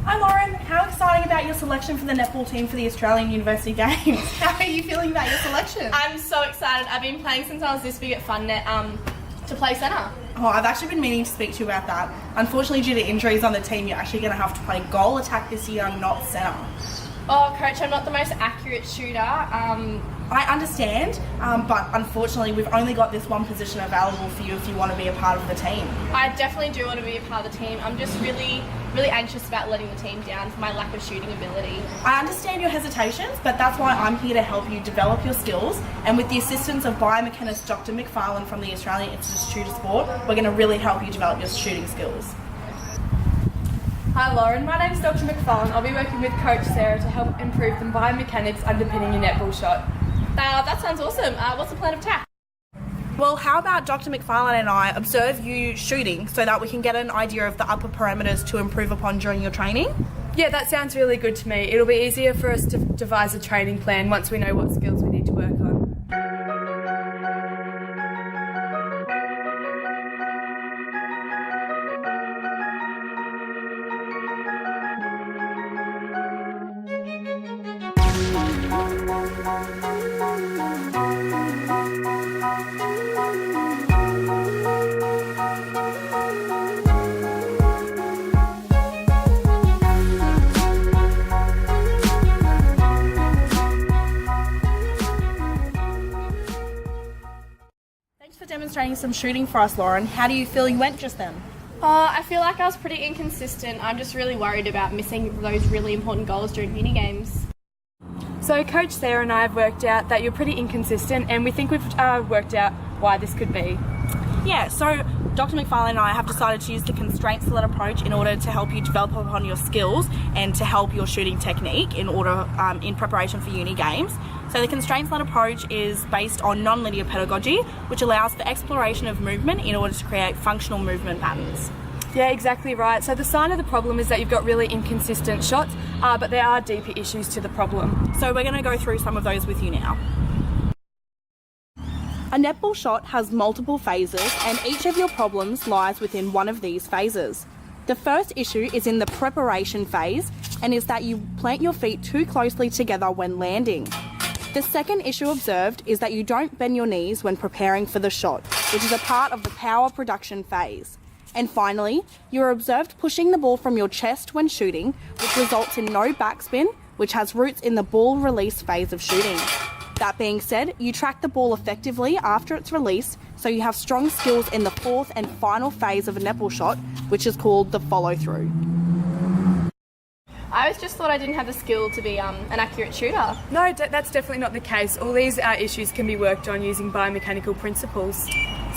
Hi Lauren, how exciting about your selection for the netball team for the Australian University Games? How are you feeling about your selection? I'm so excited. I've been playing since I was this big at FunNet to play centre. Oh, I've actually been meaning to speak to you about that. Unfortunately, due to injuries on the team, you're actually going to have to play goal attack this year, not centre. Oh, coach, I'm not the most accurate shooter. I understand, but unfortunately we've only got this one position available for you if you want to be a part of the team. I definitely do want to be a part of the team. I'm just really anxious about letting the team down for my lack of shooting ability. I understand your hesitations, but that's why I'm here to help you develop your skills, and with the assistance of Biomechanics Dr. McFarlane from the Australian Institute of Sport, we're going to really help you develop your shooting skills. Hi Lauren, my name's Dr. McFarlane. I'll be working with Coach Sarah to help improve the biomechanics underpinning your netball shot. That sounds awesome. What's the plan of attack? Well, how about Dr. McFarlane and I observe you shooting so that we can get an idea of the upper parameters to improve upon during your training? Yeah, that sounds really good to me. It'll be easier for us to devise a training plan once we know what skills we need to work on. Thanks for demonstrating some shooting for us, Lauren. How do you feel you went just then? I feel like I was pretty inconsistent. I'm just really worried about missing those really important goals during uni games. So Coach Sarah and I have worked out that you're pretty inconsistent, and we think we've worked out why this could be. Yeah, so Dr. McFarlane and I have decided to use the constraints-led approach in order to help you develop upon your skills and to help your shooting technique in preparation for uni games. So the constraints-led approach is based on non-linear pedagogy, which allows for exploration of movement in order to create functional movement patterns. Yeah, exactly right. So the sign of the problem is that you've got really inconsistent shots, but there are deeper issues to the problem. So we're going to go through some of those with you now. A netball shot has multiple phases, and each of your problems lies within one of these phases. The first issue is in the preparation phase, and is that you plant your feet too closely together when landing. The second issue observed is that you don't bend your knees when preparing for the shot, which is a part of the power production phase. And finally, you are observed pushing the ball from your chest when shooting, which results in no backspin, which has roots in the ball release phase of shooting. That being said, you track the ball effectively after it's released, so you have strong skills in the fourth and final phase of a netball shot, which is called the follow-through. I just thought I didn't have the skill to be an accurate shooter. No, that's definitely not the case. All these issues can be worked on using biomechanical principles.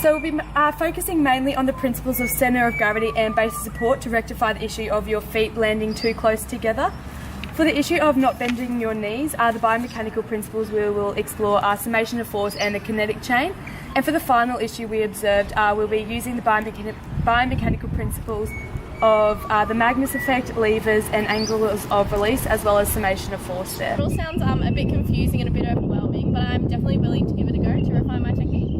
So we'll be focusing mainly on the principles of centre of gravity and base of support to rectify the issue of your feet landing too close together. For the issue of not bending your knees, the biomechanical principles we will explore are summation of force and the kinetic chain. And for the final issue we observed, we'll be using the biomechanical principles of the Magnus effect, levers and angles of release, as well as summation of force there. It all sounds a bit confusing and a bit overwhelming, but I'm definitely willing to give it a go to refine my technique.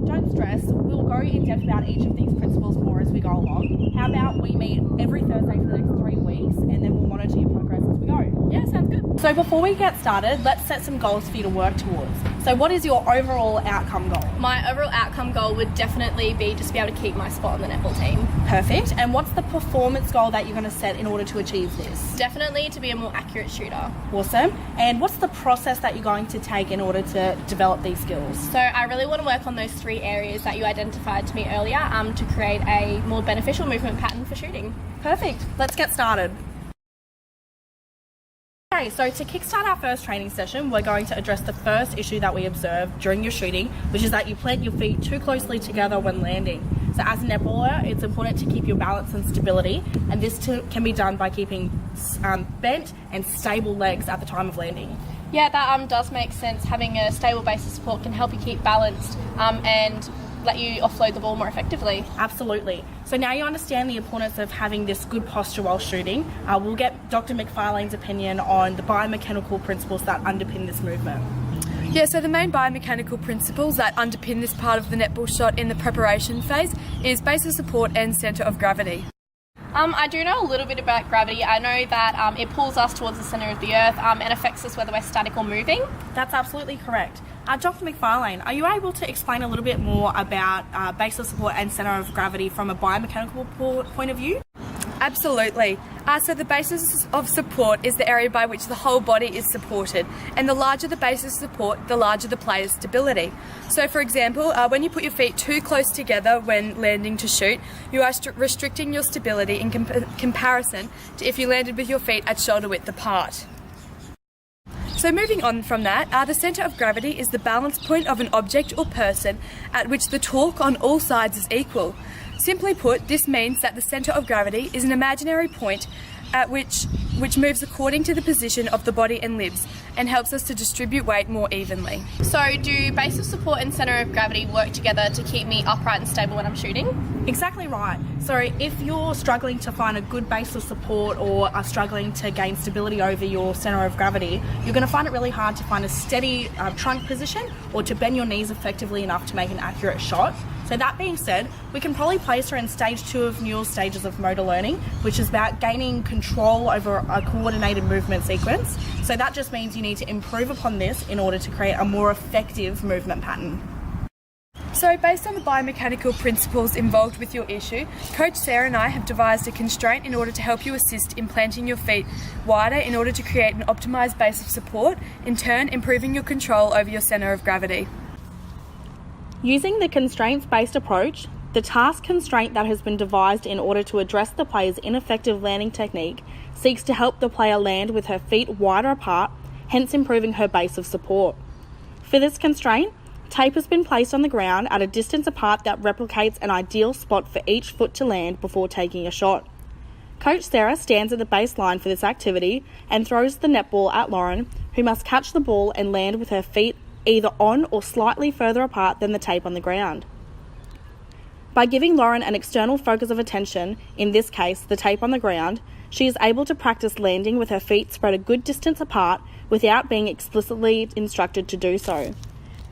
Don't stress, we'll go in depth about each of these principles more as we go along. How about we meet every Thursday for the next 3 weeks, and then we'll monitor your progress as we go. Yeah, sounds good. So before we get started, let's set some goals for you to work towards. So what is your overall outcome goal? My overall outcome goal would definitely be just to be able to keep my spot on the netball team. Perfect. And what's the performance goal that you're going to set in order to achieve this? Definitely to be a more accurate shooter. Awesome. And what's the process that you're going to take in order to develop these skills? So I really want to work on those 3 areas that you identified to me earlier to create a more beneficial movement pattern for shooting. Perfect. Let's get started. Okay, so to kickstart our first training session, we're going to address the first issue that we observed during your shooting, which is that you plant your feet too closely together when landing. So as a netballer, it's important to keep your balance and stability, and this can be done by keeping bent and stable legs at the time of landing. Yeah, that does make sense. Having a stable base of support can help you keep balanced and let you offload the ball more effectively. Absolutely. So now you understand the importance of having this good posture while shooting. We'll get Dr. McFarlane's opinion on the biomechanical principles that underpin this movement. Yeah, so the main biomechanical principles that underpin this part of the netball shot in the preparation phase is base of support and centre of gravity. I do know a little bit about gravity. I know that it pulls us towards the centre of the earth and affects us whether we're static or moving. That's absolutely correct. Dr. McFarlane, are you able to explain a little bit more about base of support and centre of gravity from a biomechanical point of view? Absolutely. So the basis of support is the area by which the whole body is supported, and the larger the basis of support, the larger the player's stability. So for example, when you put your feet too close together when landing to shoot, you are restricting your stability in comparison to if you landed with your feet at shoulder width apart. So moving on from that, the centre of gravity is the balance point of an object or person at which the torque on all sides is equal. Simply put, this means that the centre of gravity is an imaginary point at which moves according to the position of the body and limbs and helps us to distribute weight more evenly. So do base of support and centre of gravity work together to keep me upright and stable when I'm shooting? Exactly right. So if you're struggling to find a good base of support or are struggling to gain stability over your centre of gravity, you're going to find it really hard to find a steady trunk position or to bend your knees effectively enough to make an accurate shot. So that being said, we can probably place her in stage 2 of Newell's stages of motor learning, which is about gaining control over a coordinated movement sequence. So that just means you need to improve upon this in order to create a more effective movement pattern. So based on the biomechanical principles involved with your issue, Coach Sarah and I have devised a constraint in order to help you assist in planting your feet wider in order to create an optimised base of support, in turn improving your control over your centre of gravity. Using the constraints-based approach, the task constraint that has been devised in order to address the player's ineffective landing technique seeks to help the player land with her feet wider apart, hence improving her base of support. For this constraint, tape has been placed on the ground at a distance apart that replicates an ideal spot for each foot to land before taking a shot. Coach Sarah stands at the baseline for this activity and throws the netball at Lauren, who must catch the ball and land with her feet either on or slightly further apart than the tape on the ground. By giving Lauren an external focus of attention, in this case the tape on the ground, she is able to practice landing with her feet spread a good distance apart without being explicitly instructed to do so.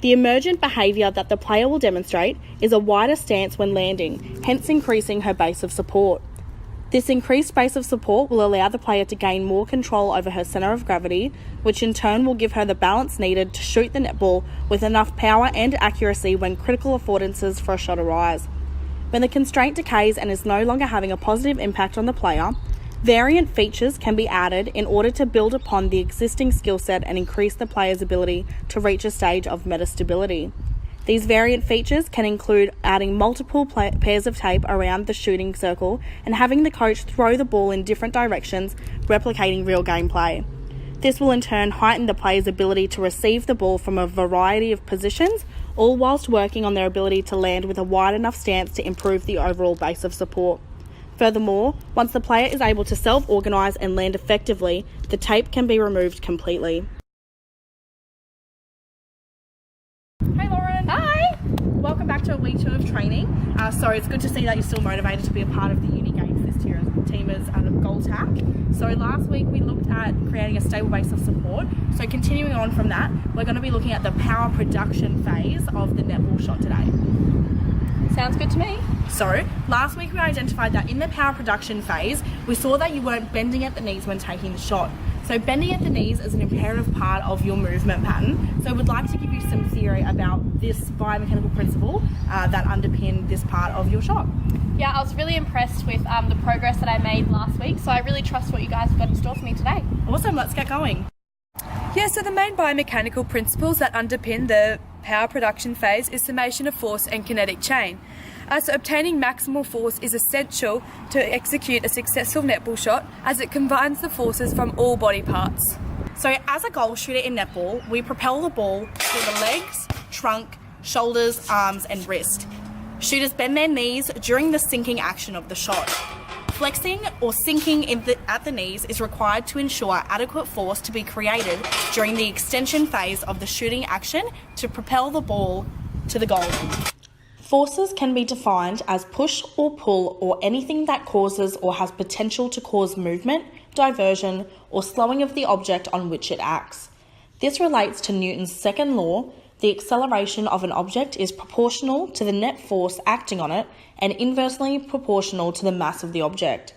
The emergent behaviour that the player will demonstrate is a wider stance when landing, hence increasing her base of support. This increased base of support will allow the player to gain more control over her centre of gravity, which in turn will give her the balance needed to shoot the netball with enough power and accuracy when critical affordances for a shot arise. When the constraint decays and is no longer having a positive impact on the player, variant features can be added in order to build upon the existing skill set and increase the player's ability to reach a stage of metastability. These variant features can include adding multiple pairs of tape around the shooting circle and having the coach throw the ball in different directions, replicating real gameplay. This will in turn heighten the player's ability to receive the ball from a variety of positions, all whilst working on their ability to land with a wide enough stance to improve the overall base of support. Furthermore, once the player is able to self-organise and land effectively, the tape can be removed completely. Hey Lauren! Hi! Welcome back to week 2 of training. So it's good to see that you're still motivated to be a part of the uni games this team as a goal tack. So last week we looked at creating a stable base of support. So continuing on from that, we're going to be looking at the power production phase of the netball shot today. Sounds good to me. So last week we identified that in the power production phase, we saw that you weren't bending at the knees when taking the shot. So bending at the knees is an imperative part of your movement pattern. So we'd like to give you some theory about this biomechanical principle that underpin this part of your shot. Yeah, I was really impressed with the progress that I made last week, so I really trust what you guys have got in store for me today. Awesome, let's get going. Yeah, so the main biomechanical principles that underpin the power production phase is summation of force and kinetic chain. So obtaining maximal force is essential to execute a successful netball shot as it combines the forces from all body parts. So as a goal shooter in netball, we propel the ball through the legs, trunk, shoulders, arms and wrist. Shooters bend their knees during the sinking action of the shot. Flexing or sinking at the knees is required to ensure adequate force to be created during the extension phase of the shooting action to propel the ball to the goal. Forces can be defined as push or pull or anything that causes or has potential to cause movement, diversion, or slowing of the object on which it acts. This relates to Newton's second law. The acceleration of an object is proportional to the net force acting on it and inversely proportional to the mass of the object.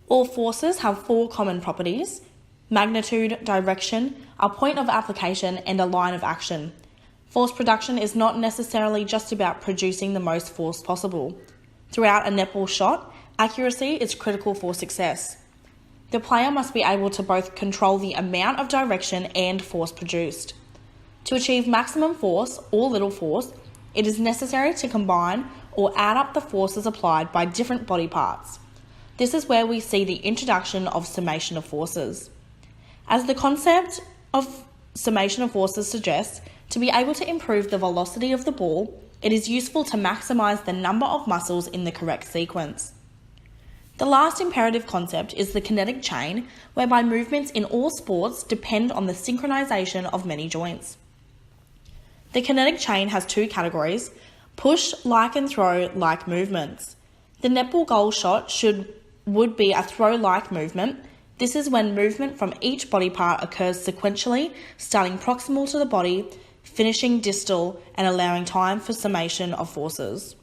All forces have four common properties: magnitude, direction, a point of application, and a line of action. Force production is not necessarily just about producing the most force possible. Throughout a netball shot, accuracy is critical for success. The player must be able to both control the amount of direction and force produced. To achieve maximum force or little force, it is necessary to combine or add up the forces applied by different body parts. This is where we see the introduction of summation of forces. As the concept of summation of forces suggests, to be able to improve the velocity of the ball, it is useful to maximise the number of muscles in the correct sequence. The last imperative concept is the kinetic chain, whereby movements in all sports depend on the synchronisation of many joints. The kinetic chain has two categories: push, like, and throw, like movements. The netball goal shot would be a throw-like movement. This is when movement from each body part occurs sequentially, starting proximal to the body, finishing distal, and allowing time for summation of forces.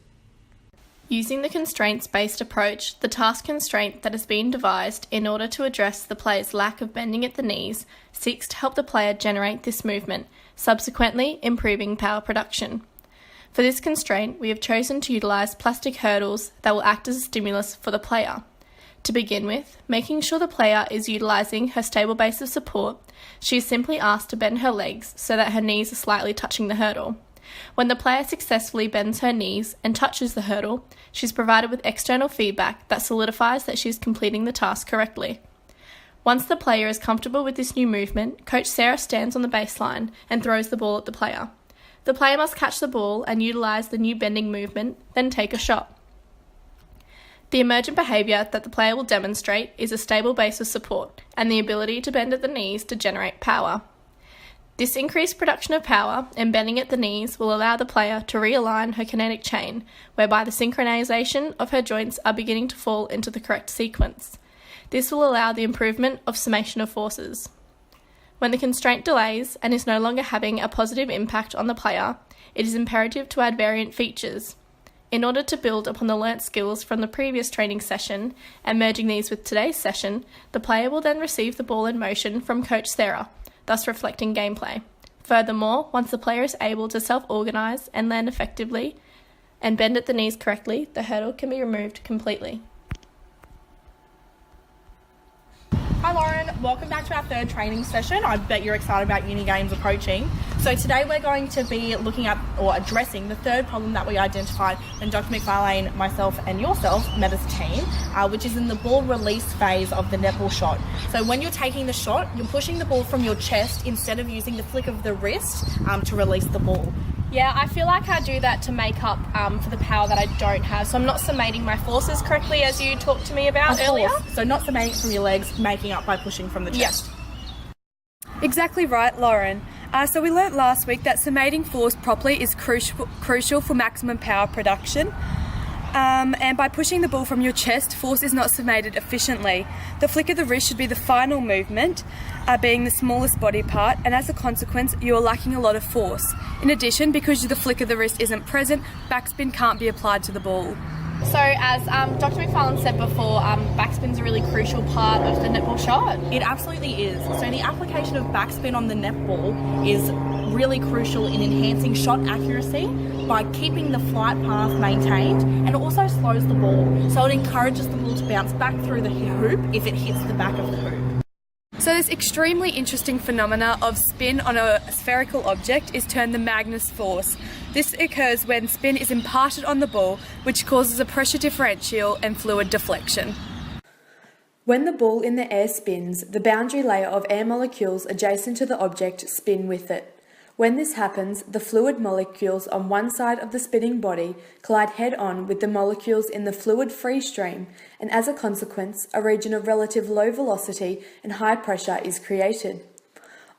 Using the constraints-based approach, the task constraint that has been devised in order to address the player's lack of bending at the knees seeks to help the player generate this movement, subsequently improving power production. For this constraint, we have chosen to utilise plastic hurdles that will act as a stimulus for the player. To begin with, making sure the player is utilising her stable base of support, she is simply asked to bend her legs so that her knees are slightly touching the hurdle. When the player successfully bends her knees and touches the hurdle, she is provided with external feedback that solidifies that she is completing the task correctly. Once the player is comfortable with this new movement, Coach Sarah stands on the baseline and throws the ball at the player. The player must catch the ball and utilise the new bending movement, then take a shot. The emergent behaviour that the player will demonstrate is a stable base of support and the ability to bend at the knees to generate power. This increased production of power and bending at the knees will allow the player to realign her kinetic chain, whereby the synchronisation of her joints are beginning to fall into the correct sequence. This will allow the improvement of summation of forces. When the constraint delays and is no longer having a positive impact on the player, it is imperative to add variant features. In order to build upon the learnt skills from the previous training session and merging these with today's session, the player will then receive the ball in motion from Coach Sarah, thus reflecting gameplay. Furthermore, once the player is able to self-organise and land effectively and bend at the knees correctly, the hurdle can be removed completely. Hi Lauren, welcome back to our third training session. I bet you're excited about uni games approaching. So today we're going to be looking at or addressing the third problem that we identified when Dr. McFarlane, myself and yourself met as a team, which is in the ball release phase of the netball shot. So when you're taking the shot, you're pushing the ball from your chest instead of using the flick of the wrist to release the ball. Yeah, I feel like I do that to make up for the power that I don't have. So I'm not summating my forces correctly as you talked to me about earlier. So not summating from your legs, making up by pushing from the chest. Exactly right, Lauren. So we learnt last week that summating force properly is crucial for maximum power production. And by pushing the ball from your chest, force is not summated efficiently. The flick of the wrist should be the final movement, being the smallest body part, and as a consequence, you are lacking a lot of force. In addition, because the flick of the wrist isn't present, backspin can't be applied to the ball. So as Dr. McFarlane said before, backspin's a really crucial part of the netball shot. It absolutely is. So the application of backspin on the netball is really crucial in enhancing shot accuracy by keeping the flight path maintained, and it also slows the ball. So it encourages the ball to bounce back through the hoop if it hits the back of the hoop. So this extremely interesting phenomena of spin on a spherical object is termed the Magnus force. This occurs when spin is imparted on the ball, which causes a pressure differential and fluid deflection. When the ball in the air spins, the boundary layer of air molecules adjacent to the object spin with it. When this happens, the fluid molecules on one side of the spinning body collide head-on with the molecules in the fluid free stream, and as a consequence, a region of relative low velocity and high pressure is created.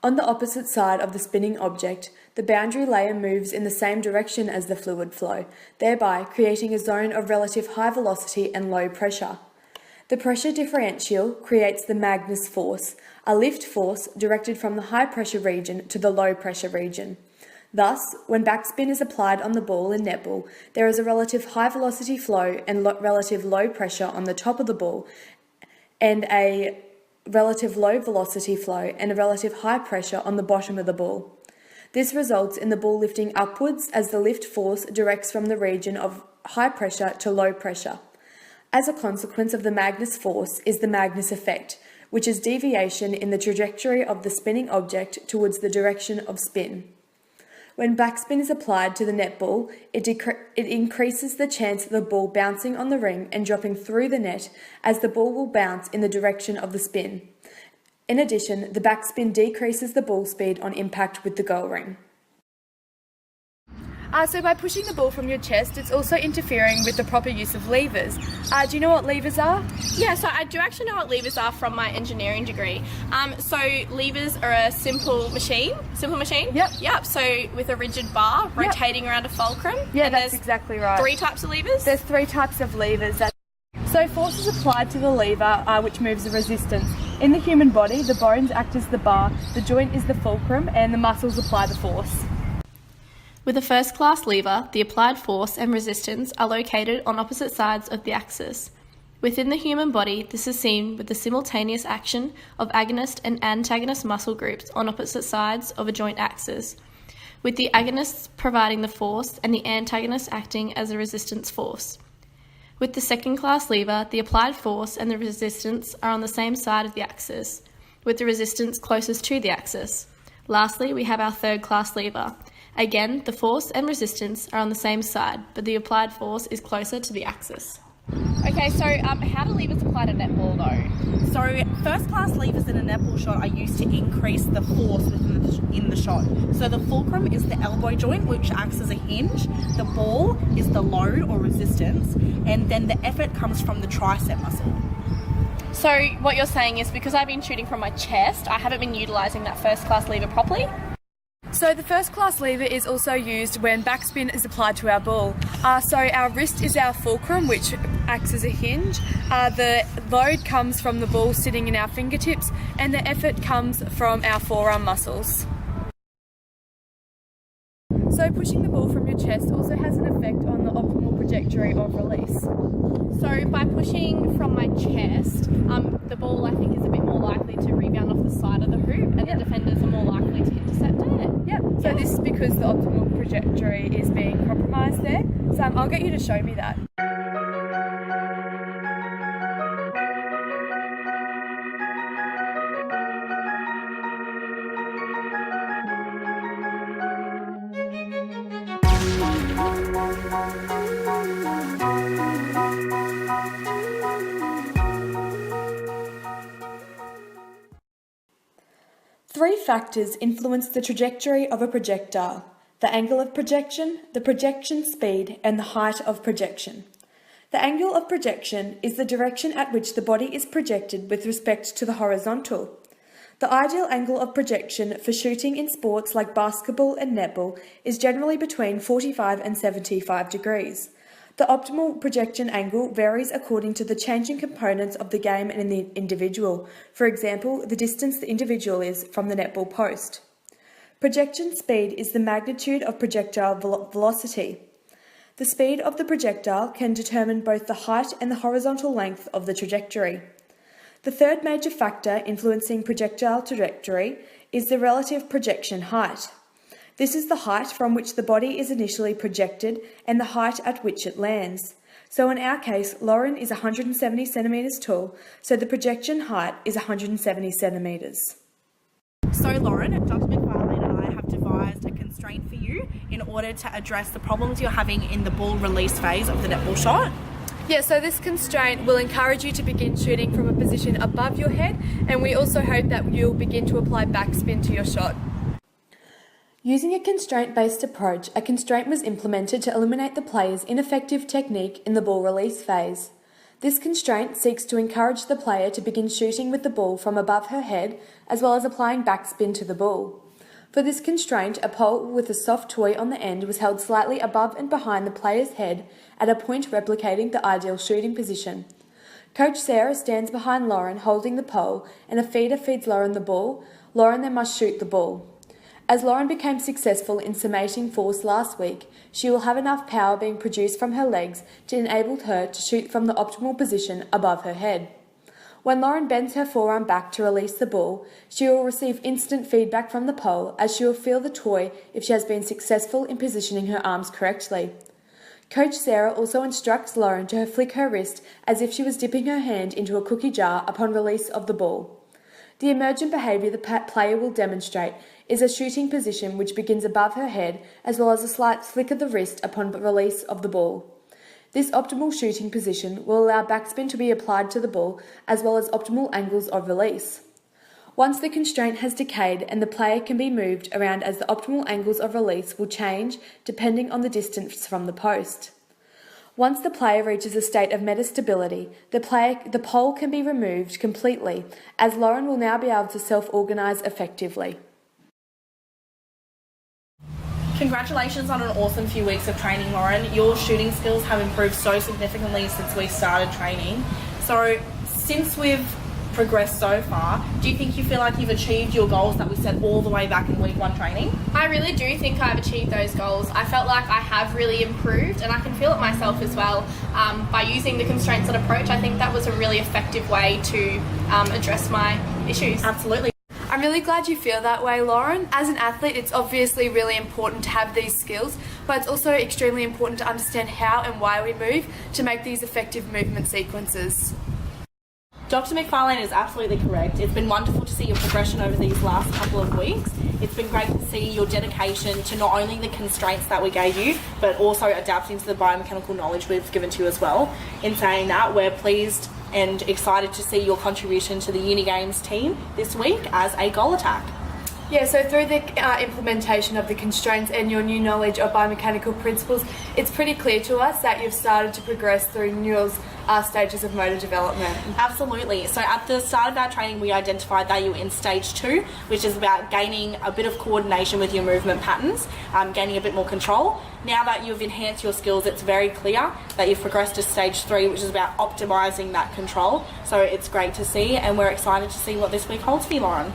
On the opposite side of the spinning object, the boundary layer moves in the same direction as the fluid flow, thereby creating a zone of relative high velocity and low pressure. The pressure differential creates the Magnus force, a lift force directed from the high pressure region to the low pressure region. Thus, when backspin is applied on the ball in netball, there is a relative high velocity flow and relative low pressure on the top of the ball, and a relative low velocity flow and a relative high pressure on the bottom of the ball. This results in the ball lifting upwards as the lift force directs from the region of high pressure to low pressure. As a consequence of the Magnus force is the Magnus effect, which is deviation in the trajectory of the spinning object towards the direction of spin. When backspin is applied to the netball, it increases the chance of the ball bouncing on the ring and dropping through the net, as the ball will bounce in the direction of the spin. In addition, the backspin decreases the ball speed on impact with the goal ring. So by pushing the ball from your chest, it's also interfering with the proper use of levers. Do you know what levers are? Yeah, so I do actually know what levers are from my engineering degree. So levers are a simple machine. Yep. So with a rigid bar rotating around a fulcrum. Yeah, and that's exactly right. 3 types of levers? There's 3 types of levers. So force is applied to the lever, which moves the resistance. In the human body, the bones act as the bar, the joint is the fulcrum, and the muscles apply the force. With a first-class lever, the applied force and resistance are located on opposite sides of the axis. Within the human body, this is seen with the simultaneous action of agonist and antagonist muscle groups on opposite sides of a joint axis, with the agonists providing the force and the antagonists acting as a resistance force. With the second-class lever, the applied force and the resistance are on the same side of the axis, with the resistance closest to the axis. Lastly, we have our third-class lever. Again, the force and resistance are on the same side, but the applied force is closer to the axis. Okay, so how do levers apply to netball though? So first-class levers in a netball shot are used to increase the force in the shot. So the fulcrum is the elbow joint, which acts as a hinge. The ball is the load or resistance, and then the effort comes from the tricep muscle. So what you're saying is because I've been shooting from my chest, I haven't been utilising that first-class lever properly? So the first class lever is also used when backspin is applied to our ball. So our wrist is our fulcrum, which acts as a hinge. The load comes from the ball sitting in our fingertips, and the effort comes from our forearm muscles. So pushing the ball from your chest also has an effect on the optimal trajectory of release. So by pushing from my chest, the ball I think is a bit more likely to rebound off the side of the hoop, and the defenders are more likely to intercept it. Yep. So this is because the optimal trajectory is being compromised there. So I'll get you to show me that. Three factors influence the trajectory of a projectile: the angle of projection, the projection speed, and the height of projection. The angle of projection is the direction at which the body is projected with respect to the horizontal. The ideal angle of projection for shooting in sports like basketball and netball is generally between 45 and 75 degrees. The optimal projection angle varies according to the changing components of the game and the individual, for example, the distance the individual is from the netball post. Projection speed is the magnitude of projectile velocity. The speed of the projectile can determine both the height and the horizontal length of the trajectory. The third major factor influencing projectile trajectory is the relative projection height. This is the height from which the body is initially projected and the height at which it lands. So in our case, Lauren is 170 centimetres tall, so the projection height is 170 centimetres. So Lauren, Dr. McFarlane and I have devised a constraint for you in order to address the problems you're having in the ball release phase of the netball shot. Yeah, so this constraint will encourage you to begin shooting from a position above your head, and we also hope that you'll begin to apply backspin to your shot. Using a constraint-based approach, a constraint was implemented to eliminate the player's ineffective technique in the ball release phase. This constraint seeks to encourage the player to begin shooting with the ball from above her head, as well as applying backspin to the ball. For this constraint, a pole with a soft toy on the end was held slightly above and behind the player's head at a point replicating the ideal shooting position. Coach Sarah stands behind Lauren holding the pole, and a feeder feeds Lauren the ball. Lauren then must shoot the ball. As Lauren became successful in summating force last week, she will have enough power being produced from her legs to enable her to shoot from the optimal position above her head. When Lauren bends her forearm back to release the ball, she will receive instant feedback from the pole as she will feel the toy if she has been successful in positioning her arms correctly. Coach Sarah also instructs Lauren to flick her wrist as if she was dipping her hand into a cookie jar upon release of the ball. The emergent behaviour the player will demonstrate is a shooting position which begins above her head as well as a slight flick of the wrist upon release of the ball. This optimal shooting position will allow backspin to be applied to the ball as well as optimal angles of release. Once the constraint has decayed and the player can be moved around as the optimal angles of release will change depending on the distance from the post. Once the player reaches a state of metastability, the pole can be removed completely as Lauren will now be able to self-organise effectively. Congratulations on an awesome few weeks of training, Lauren. Your shooting skills have improved so significantly since we started training. So, since we've progressed so far, do you think you feel like you've achieved your goals that we set all the way back in week 1 training? I really do think I've achieved those goals. I felt like I have really improved, and I can feel it myself as well. By using the constraints and approach, I think that was a really effective way to address my issues. Absolutely. I'm really glad you feel that way, Lauren. As an athlete, it's obviously really important to have these skills, but it's also extremely important to understand how and why we move to make these effective movement sequences. Dr. McFarlane is absolutely correct. It's been wonderful to see your progression over these last couple of weeks. It's been great to see your dedication to not only the constraints that we gave you, but also adapting to the biomechanical knowledge we've given to you as well. In saying that, we're pleased and excited to see your contribution to the Uni Games team this week as a goal attack. Yeah, so through the implementation of the constraints and your new knowledge of biomechanical principles, it's pretty clear to us that you've started to progress through Newell's stages of motor development. Absolutely. So at the start of our training, we identified that you were in stage 2, which is about gaining a bit of coordination with your movement patterns, gaining a bit more control. Now that you've enhanced your skills, it's very clear that you've progressed to stage 3, which is about optimising that control. So it's great to see, and we're excited to see what this week holds for you, Lauren.